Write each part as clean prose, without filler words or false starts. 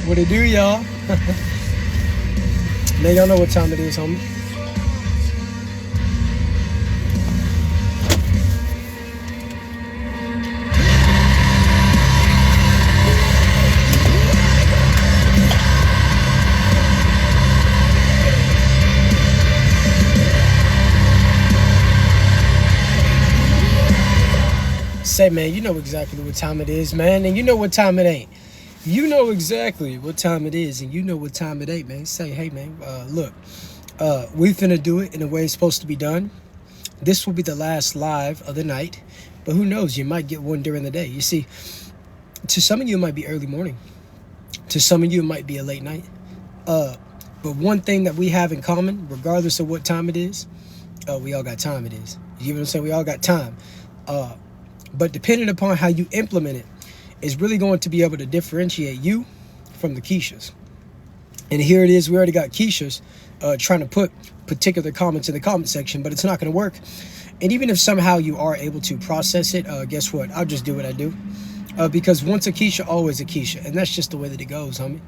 What it do, y'all? Man, y'all know what time it is, homie. Say, man, you know exactly what time it is, man, and you know what time it ain't. You know exactly what time it is, and you know what time it ain't, man. Say, hey, man, look, we finna do it in the way it's supposed to be done. This will be the last live of the night, but who knows? You might get one during the day. You see, to some of you, it might be early morning. To some of you, it might be a late night. But one thing that we have in common, regardless of what time it is, we all got time it is. You know what I'm saying? We all got time. But depending upon how you implement it is really going to be able to differentiate you from the Keishas. And here it is. We already got Keishas trying to put particular comments in the comment section, but it's not going to work. And even if somehow you are able to process it, guess what? I'll just do what I do. Because once a Keisha, always a Keisha. And that's just the way that it goes, homie.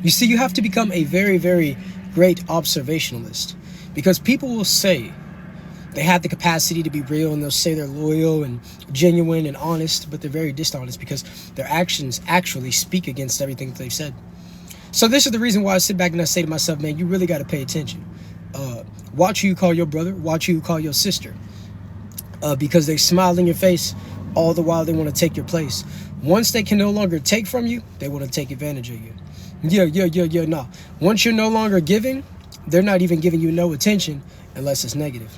You see, you have to become a very, very great observationalist. Because people will say they have the capacity to be real, and they'll say they're loyal and genuine and honest, but they're very dishonest because their actions actually speak against everything that they've said. So this is the reason why I sit back and I say to myself, man, you really got to pay attention. Watch who you call your brother. Watch who you call your sister. Because they smile in your face all the while they want to take your place. Once they can no longer take from you, they want to take advantage of you. No. Once you're no longer giving, they're not even giving you no attention unless it's negative.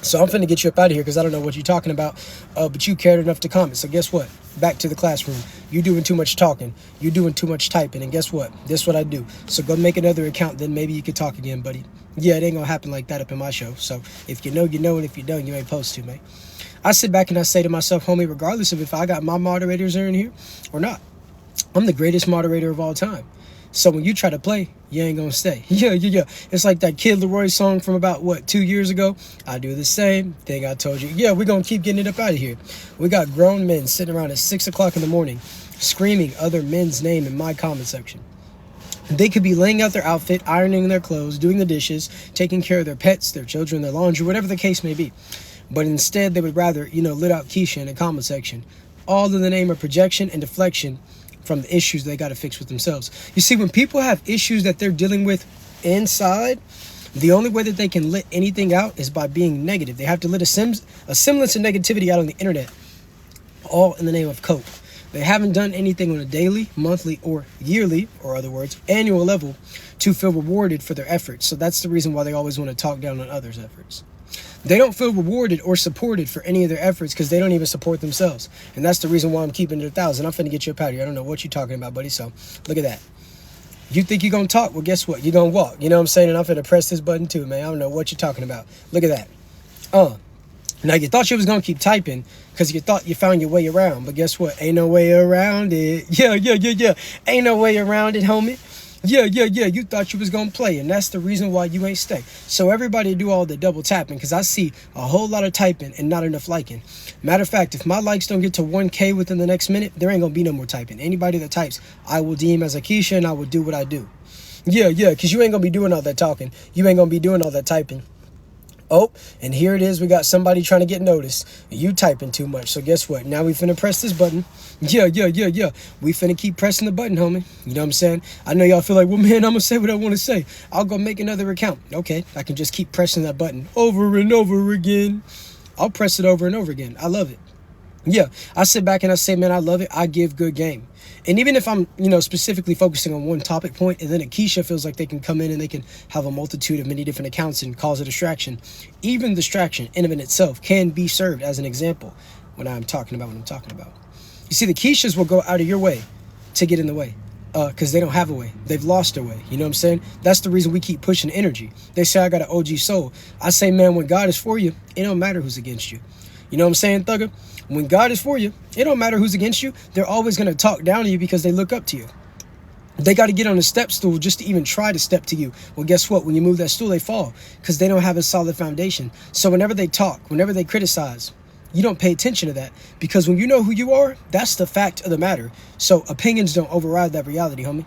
So I'm finna get you up out of here because I don't know what you're talking about, but you cared enough to comment. So guess what? Back to the classroom. You're doing too much talking. You're doing too much typing. And guess what? This is what I do. So go make another account. Then maybe you could talk again, buddy. Yeah, it ain't going to happen like that up in my show. So if you know, you know. And if you don't, you ain't supposed to, man. I sit back and I say to myself, homie, regardless of if I got my moderators in here or not, I'm the greatest moderator of all time. So when you try to play, you ain't gonna stay. Yeah. It's like that Kid Leroy song from about, 2 years ago? I do the same thing I told you. Yeah, we're gonna keep getting it up out of here. We got grown men sitting around at 6 o'clock in the morning screaming other men's name in my comment section. They could be laying out their outfit, ironing their clothes, doing the dishes, taking care of their pets, their children, their laundry, whatever the case may be. But instead, they would rather, lit out Keisha in the comment section, all in the name of projection and deflection from the issues they got to fix with themselves. You see, when people have issues that they're dealing with inside, the only way that they can let anything out is by being negative. They have to let a semblance of negativity out on the internet, all in the name of cope. They haven't done anything on a daily, monthly, or yearly, or other words, annual level to feel rewarded for their efforts. So that's the reason why they always want to talk down on others' efforts. They don't feel rewarded or supported for any of their efforts because they don't even support themselves. And that's the reason why I'm keeping it 1,000. I'm finna get you up out of here. I don't know what you're talking about, buddy. So look at that. You think you're going to talk? Well, guess what? You're going to walk. You know what I'm saying? And I'm finna press this button too, man. I don't know what you're talking about. Look at that. Now, you thought you was going to keep typing because you thought you found your way around. But guess what? Ain't no way around it. Yeah. Ain't no way around it, homie. Yeah. You thought you was going to play, and that's the reason why you ain't stay. So everybody do all the double tapping because I see a whole lot of typing and not enough liking. Matter of fact, if my likes don't get to 1K within the next minute, there ain't going to be no more typing. Anybody that types, I will deem as a Keisha, and I will do what I do. Yeah, because you ain't going to be doing all that talking. You ain't going to be doing all that typing. Oh, and here it is. We got somebody trying to get noticed. You typing too much. So guess what? Now we finna press this button. Yeah. We finna keep pressing the button, homie. You know what I'm saying? I know y'all feel like, well, man, I'm gonna say what I want to say. I'll go make another account. Okay, I can just keep pressing that button over and over again. I'll press it over and over again. I love it. Yeah, I sit back and I say, man, I love it. I give good game. And even if I'm, specifically focusing on one topic point, and then a Keisha feels like they can come in and they can have a multitude of many different accounts and cause a distraction, even distraction in and of itself can be served as an example when I'm talking about what I'm talking about. You see, the Keishas will go out of your way to get in the way because they don't have a way. They've lost their way. You know what I'm saying? That's the reason we keep pushing energy. They say I got an OG soul. I say, man, when God is for you, it don't matter who's against you. You know what I'm saying, Thugger? When God is for you, it don't matter who's against you. They're always going to talk down to you because they look up to you. They got to get on a step stool just to even try to step to you. Well, guess what? When you move that stool, they fall because they don't have a solid foundation. So whenever they talk, whenever they criticize, You don't pay attention to that, because when you know who you are, that's the fact of the matter. So opinions don't override that reality, homie.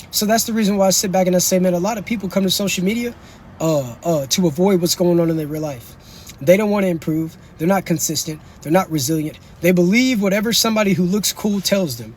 So that's the reason why I sit back and I say, man, a lot of people come to social media to avoid what's going on in their real life. They don't want to improve. They're not consistent. They're not resilient. They believe whatever somebody who looks cool tells them.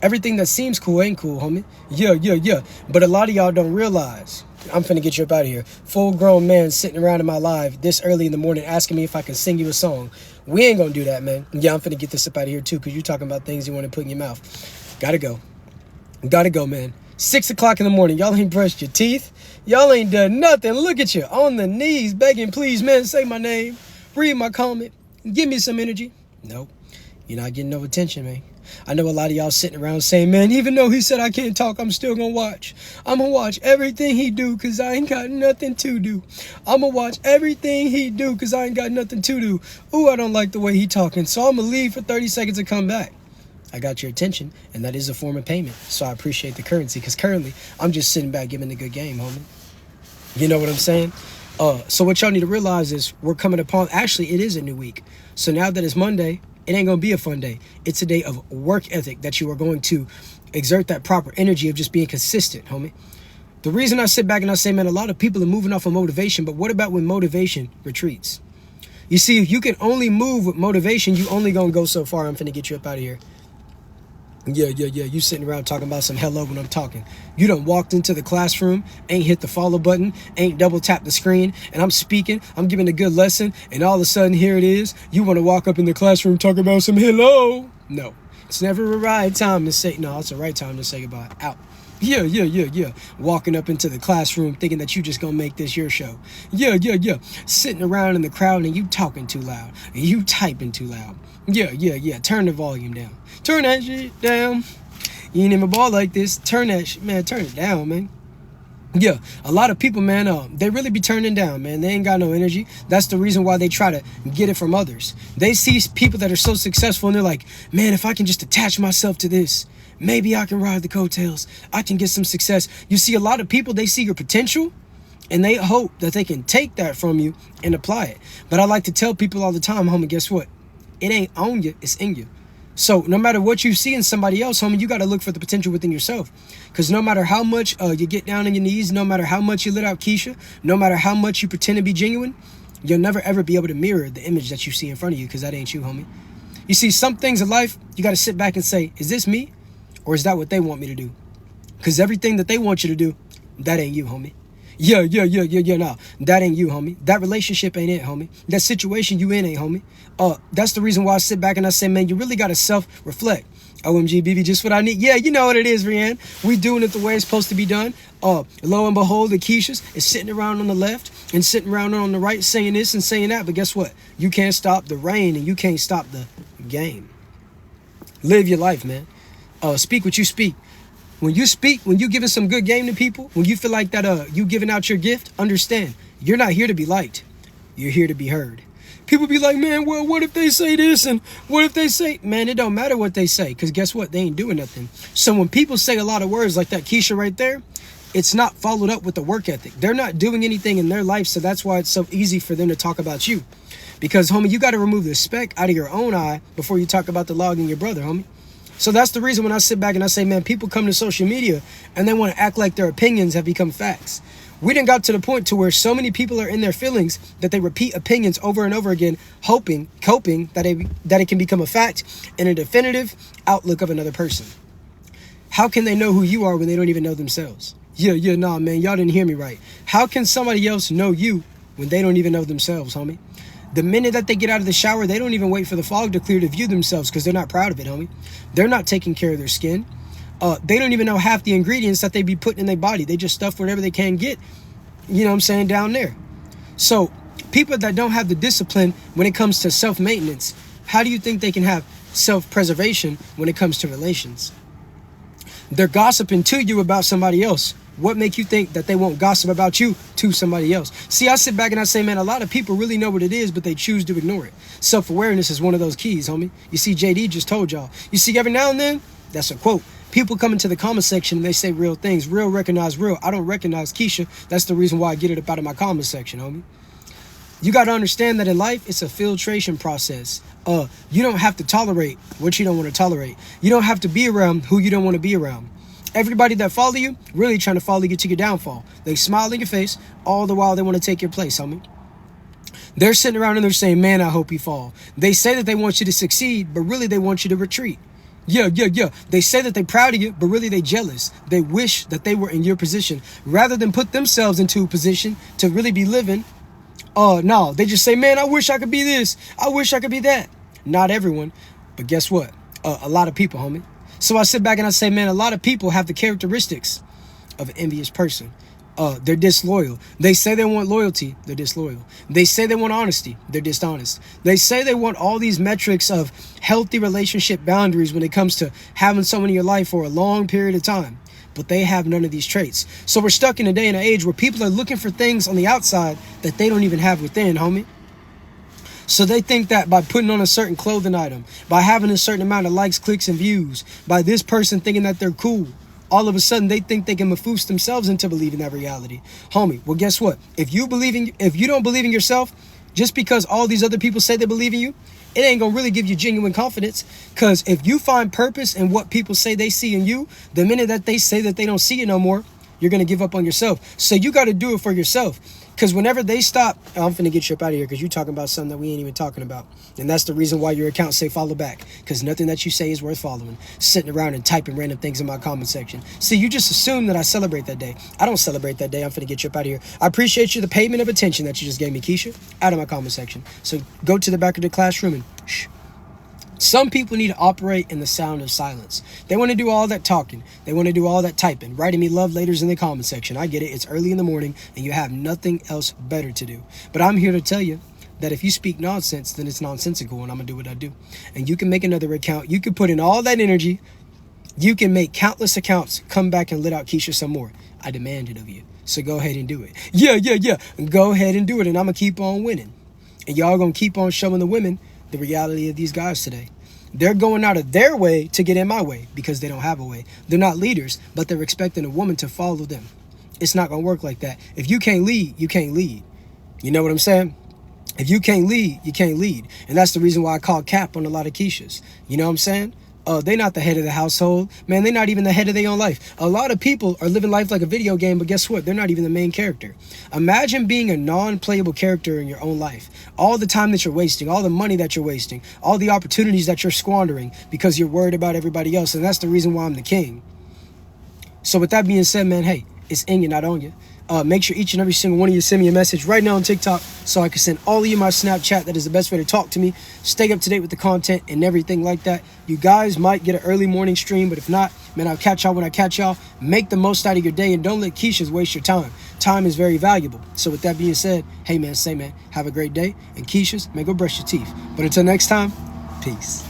Everything that seems cool ain't cool, homie. Yeah. But a lot of y'all don't realize. I'm finna get you up out of here. Full grown man sitting around in my live this early in the morning asking me if I can sing you a song. We ain't gonna do that, man. Yeah, I'm finna get this up out of here too, because you're talking about things you want to put in your mouth. Gotta go, man. 6 o'clock in the morning. Y'all ain't brushed your teeth. Y'all ain't done nothing. Look at you on the knees begging, please, man, say my name. Read my comment. Give me some energy. Nope. You're not getting no attention, man. I know a lot of y'all sitting around saying, man, even though he said I can't talk, I'm still gonna watch. I'm gonna watch everything he do because I ain't got nothing to do. I'm gonna watch everything he do because I ain't got nothing to do. Ooh, I don't like the way he talking, so I'm gonna leave for 30 seconds and come back. I got your attention, and that is a form of payment. So I appreciate the currency, because currently I'm just sitting back giving the good game, homie. You know what I'm saying? So what y'all need to realize is we're coming upon, actually, it is a new week. So now that it's Monday, it ain't going to be a fun day. It's a day of work ethic that you are going to exert that proper energy of just being consistent, homie. The reason I sit back and I say, man, a lot of people are moving off of motivation, but what about when motivation retreats? You see, if you can only move with motivation, you only going to go so far. I'm finna get you up out of here. Yeah. You sitting around talking about some hello when I'm talking. You done walked into the classroom, ain't hit the follow button, ain't double tapped the screen, and I'm speaking, I'm giving a good lesson, and all of a sudden, here it is. You want to walk up in the classroom talking about some hello. No, it's never a right time to say, no, it's the right time to say goodbye. Out. Yeah. Walking up into the classroom thinking that you just gonna make this your show. Yeah. Sitting around in the crowd and you talking too loud. And you typing too loud. Yeah. Turn the volume down. Turn that shit down. You ain't even ball like this. Turn that shit, man. Turn it down, man. Yeah, a lot of people, man, they really be turning down, man. They ain't got no energy. That's the reason why they try to get it from others. They see people that are so successful and they're like, man, if I can just attach myself to this, maybe I can ride the coattails. I can get some success. You see, a lot of people, they see your potential and they hope that they can take that from you and apply it. But I like to tell people all the time, homie, guess what? It ain't on you, it's in you. So no matter what you see in somebody else, homie, you got to look for the potential within yourself. Because no matter how much you get down on your knees, no matter how much you let out Keisha, no matter how much you pretend to be genuine, you'll never ever be able to mirror the image that you see in front of you, because that ain't you, homie. You see, some things in life, you got to sit back and say, is this me? Or is that what they want me to do? Because everything that they want you to do, that ain't you, homie. Yeah, no. That ain't you, homie. That relationship ain't it, homie. That situation you in ain't, homie. That's the reason why I sit back and I say, man, you really got to self-reflect. OMG, BB, just what I need. Yeah, you know what it is, Rianne. We doing it the way it's supposed to be done. Lo and behold, the Keishas is sitting around on the left and sitting around on the right saying this and saying that. But guess what? You can't stop the rain and you can't stop the game. Live your life, man. Speak what you speak. When you speak, when you giving some good game to people, when you feel like that you giving out your gift, understand, you're not here to be liked. You're here to be heard. People be like, man, well, what if they say this? And what if they say, man, it don't matter what they say, because guess what? They ain't doing nothing. So when people say a lot of words like that Keisha right there, it's not followed up with the work ethic. They're not doing anything in their life, so that's why it's so easy for them to talk about you. Because, homie, you got to remove the speck out of your own eye before you talk about the log in your brother, homie. So that's the reason when I sit back and I say, man, people come to social media and they want to act like their opinions have become facts. We done got to the point to where so many people are in their feelings that they repeat opinions over and over again, coping that it can become a fact and a definitive outlook of another person. How can they know who you are when they don't even know themselves? Nah, man, y'all didn't hear me right. How can somebody else know you when they don't even know themselves, homie? The minute that they get out of the shower, they don't even wait for the fog to clear to view themselves because they're not proud of it, homie. They're not taking care of their skin. They don't even know half the ingredients that they be putting in their body. They just stuff whatever they can get, you know what I'm saying, down there. So people that don't have the discipline when it comes to self-maintenance, how do you think they can have self-preservation when it comes to relations? They're gossiping to you about somebody else. What make you think that they won't gossip about you to somebody else? See, I sit back and I say, man, a lot of people really know what it is, but they choose to ignore it. Self-awareness is one of those keys, homie. You see, JD just told y'all. You see, every now and then, that's a quote. People come into the comment section and they say real things. Real recognize real. I don't recognize Keisha. That's the reason why I get it up out of my comment section, homie. You got to understand that in life, it's a filtration process You don't have to tolerate what you don't want to tolerate. You don't have to be around who you don't want to be around. Everybody that follow you, really trying to follow you to your downfall. They smile in your face, all the while they want to take your place, homie. They're sitting around and they're saying, man, I hope you fall. They say that they want you to succeed, but really they want you to retreat. Yeah. They say that they're proud of you, but really they jealous. They wish that they were in your position. Rather than put themselves into a position to really be living, no, they just say, man, I wish I could be this. I wish I could be that. Not everyone, but guess what? A lot of people, homie. So I sit back and I say, man, a lot of people have the characteristics of an envious person. They're disloyal. They say they want loyalty. They're disloyal. They say they want honesty. They're dishonest. They say they want all these metrics of healthy relationship boundaries when it comes to having someone in your life for a long period of time. But they have none of these traits. So we're stuck in a day and an age where people are looking for things on the outside that they don't even have within, homie. So they think that by putting on a certain clothing item, by having a certain amount of likes, clicks, and views, by this person thinking that they're cool, all of a sudden they think they can mafoost themselves into believing that reality. Homie, well, guess what? If you don't believe in yourself, just because all these other people say they believe in you, it ain't gonna really give you genuine confidence. Because if you find purpose in what people say they see in you, the minute that they say that they don't see it no more, you're gonna give up on yourself. So you got to do it for yourself. Because whenever they stop, I'm finna get you up out of here because you're talking about something that we ain't even talking about. And that's the reason why your account say follow back. Because nothing that you say is worth following. Sitting around and typing random things in my comment section. See, you just assume that I celebrate that day. I don't celebrate that day. I'm finna get you up out of here. I appreciate you, the payment of attention that you just gave me, Keisha, out of my comment section. So go to the back of the classroom and shh. Some people need to operate in the sound of silence. They want to do all that talking. They want to do all that typing, writing me love letters in the comment section. I get it. It's early in the morning and you have nothing else better to do. But I'm here to tell you that if you speak nonsense, then it's nonsensical and I'm going to do what I do. And you can make another account. You can put in all that energy. You can make countless accounts. Come back and let out Keisha some more. I demand it of you. So go ahead and do it. Yeah. Go ahead and do it. And I'm going to keep on winning. And y'all going to keep on showing the women the reality of these guys today. They're going out of their way to get in my way because they don't have a way. They're not leaders, but they're expecting a woman to follow them. It's not going to work like that. If you can't lead, you can't lead. You know what I'm saying? If you can't lead, you can't lead. And that's the reason why I call cap on a lot of Keishas. You know what I'm saying? They're not the head of the household. Man, they're not even the head of their own life. A lot of people are living life like a video game, but guess what? They're not even the main character. Imagine being a non-playable character in your own life. All the time that you're wasting, all the money that you're wasting, all the opportunities that you're squandering because you're worried about everybody else. And that's the reason why I'm the king. So with that being said, man, hey, it's in you, not on you. Make sure each and every single one of you send me a message right now on TikTok so I can send all of you my Snapchat. That is the best way to talk to me. Stay up to date with the content and everything like that. You guys might get an early morning stream, but if not, man, I'll catch y'all when I catch y'all. Make the most out of your day and don't let Keishas waste your time. Time is very valuable. So with that being said, hey man, have a great day. And Keishas, man, go brush your teeth. But until next time, peace.